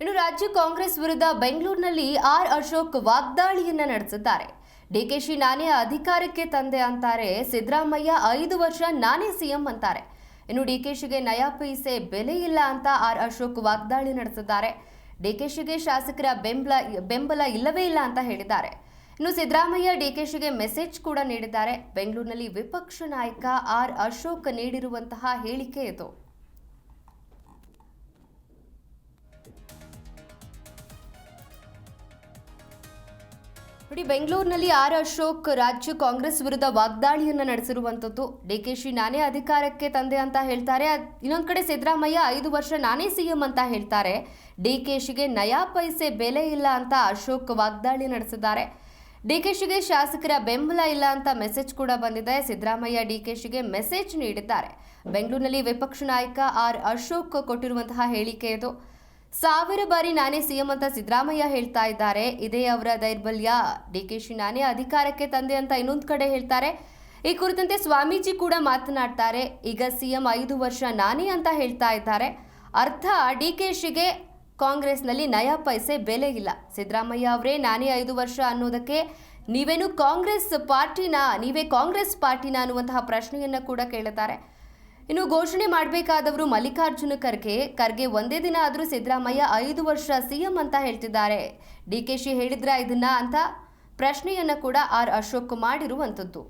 ಇನ್ನು ರಾಜ್ಯ ಕಾಂಗ್ರೆಸ್ ವಿರುದ್ಧ ಬೆಂಗಳೂರಿನಲ್ಲಿ ಆರ್ ಅಶೋಕ್ ವಾಗ್ದಾಳಿಯನ್ನ ನಡೆಸಿದ್ದಾರೆ. ಡಿಕೆಶಿ ನಾನೇ ಅಧಿಕಾರಕ್ಕೆ ತಂದೆ ಅಂತಾರೆ, ಸಿದ್ದರಾಮಯ್ಯ 5 ವರ್ಷ ನಾನೇ ಸಿಎಂ ಅಂತಾರೆ. ಇನ್ನು ಡಿಕೆಶಿಗೆ ನಯಾ ಪೈಸೆ ಬೆಲೆ ಇಲ್ಲ ಅಂತ ಆರ್ ಅಶೋಕ್ ವಾಗ್ದಾಳಿ ನಡೆಸಿದ್ದಾರೆ. ಡಿಕೆಶಿಗೆ ಶಾಸಕರ ಬೆಂಬಲ ಇಲ್ಲವೇ ಇಲ್ಲ ಅಂತ ಹೇಳಿದ್ದಾರೆ. ಇನ್ನು ಸಿದ್ದರಾಮಯ್ಯ ಡಿಕೆಶಿಗೆ ಮೆಸೇಜ್ ಕೂಡ ನೀಡಿದ್ದಾರೆ. ಬೆಂಗಳೂರಿನಲ್ಲಿ ವಿಪಕ್ಷ ನಾಯಕ ಆರ್ ಅಶೋಕ್ ನೀಡಿರುವಂತಹ ಹೇಳಿಕೆ ಇದು. ನೋಡಿ, ಬೆಂಗಳೂರಿನಲ್ಲಿ ಆರ್ ಅಶೋಕ್ ರಾಜ್ಯ ಕಾಂಗ್ರೆಸ್ ವಿರುದ್ಧ ವಾಗ್ದಾಳಿಯನ್ನ ನಡೆಸಿರುವಂತದ್ದು. ಡಿಕೆಶಿ ನಾನೇ ಅಧಿಕಾರಕ್ಕೆ ತಂದೆ ಅಂತ ಹೇಳ್ತಾರೆ. ಇನ್ನೊಂದ್ ಕಡೆ ಸಿದ್ದರಾಮಯ್ಯ 5 ವರ್ಷ ನಾನೇ ಸಿಎಂ ಅಂತ ಹೇಳ್ತಾರೆ. ಡಿಕೆಶಿಗೆ ನಯಾ ಪೈಸೆ ಬೆಲೆ ಇಲ್ಲ ಅಂತ ಅಶೋಕ್ ವಾಗ್ದಾಳಿ ನಡೆಸಿದ್ದಾರೆ. ಡಿಕೆಶಿಗೆ ಶಾಸಕರ ಬೆಂಬಲ ಇಲ್ಲ ಅಂತ ಮೆಸೇಜ್ ಕೂಡ ಬಂದಿದೆ. ಸಿದ್ದರಾಮಯ್ಯ ಡಿಕೆಶಿಗೆ ಮೆಸೇಜ್ ನೀಡಿದ್ದಾರೆ. ಬೆಂಗಳೂರಿನಲ್ಲಿ ವಿಪಕ್ಷ ನಾಯಕ ಆರ್ ಅಶೋಕ್ ಕೊಟ್ಟಿರುವಂತಹ ಹೇಳಿಕೆ ಇದು. 1000 ಬಾರಿ ನಾನೇ ಸಿಎಂ ಅಂತ ಸಿದ್ದರಾಮಯ್ಯ ಹೇಳ್ತಾ ಇದ್ದಾರೆ. ಇದೇ ಅವರ ದೌರ್ಬಲ್ಯ. ಡಿಕೆಶಿ ನಾನೇ ಅಧಿಕಾರಕ್ಕೆ ತಂದೆ ಅಂತ ಇನ್ನೊಂದು ಕಡೆ ಹೇಳ್ತಾರೆ. ಈ ಕುರಿತಂತೆ ಸ್ವಾಮೀಜಿ ಕೂಡ ಮಾತನಾಡ್ತಾರೆ. ಈಗ ಸಿಎಂ 5 ವರ್ಷ ನಾನೇ ಅಂತ ಹೇಳ್ತಾ ಇದ್ದಾರೆ. ಅರ್ಥ, ಡಿಕೆಶಿಗೆ ಕಾಂಗ್ರೆಸ್ನಲ್ಲಿ ನಯಾ ಪೈಸೆ ಬೆಲೆ ಇಲ್ಲ. ಸಿದ್ದರಾಮಯ್ಯ ಅವರೇ ನಾನೇ 5 ವರ್ಷ ಅನ್ನೋದಕ್ಕೆ ನೀವೇ ಕಾಂಗ್ರೆಸ್ ಪಾರ್ಟಿನ ಅನ್ನುವಂತಹ ಪ್ರಶ್ನೆಯನ್ನ ಕೂಡ ಕೇಳುತ್ತಾರೆ. ಇನ್ನು ಘೋಷಣೆ ಮಾಡಬೇಕಾದವರು ಮಲ್ಲಿಕಾರ್ಜುನ ಖರ್ಗೆ ಒಂದೇ ದಿನ ಆದರೂ ಸಿದ್ದರಾಮಯ್ಯ 5 ವರ್ಷ ಸಿಎಂ ಅಂತ ಹೇಳ್ತಿದ್ದಾರೆ. ಡಿಕೆಶಿ ಹೇಳಿದ್ರ ಇದನ್ನ ಅಂತ ಪ್ರಶ್ನೆಯನ್ನ ಕೂಡ ಆರ್ ಅಶೋಕ್ ಮಾಡಿರುವಂಥದ್ದು.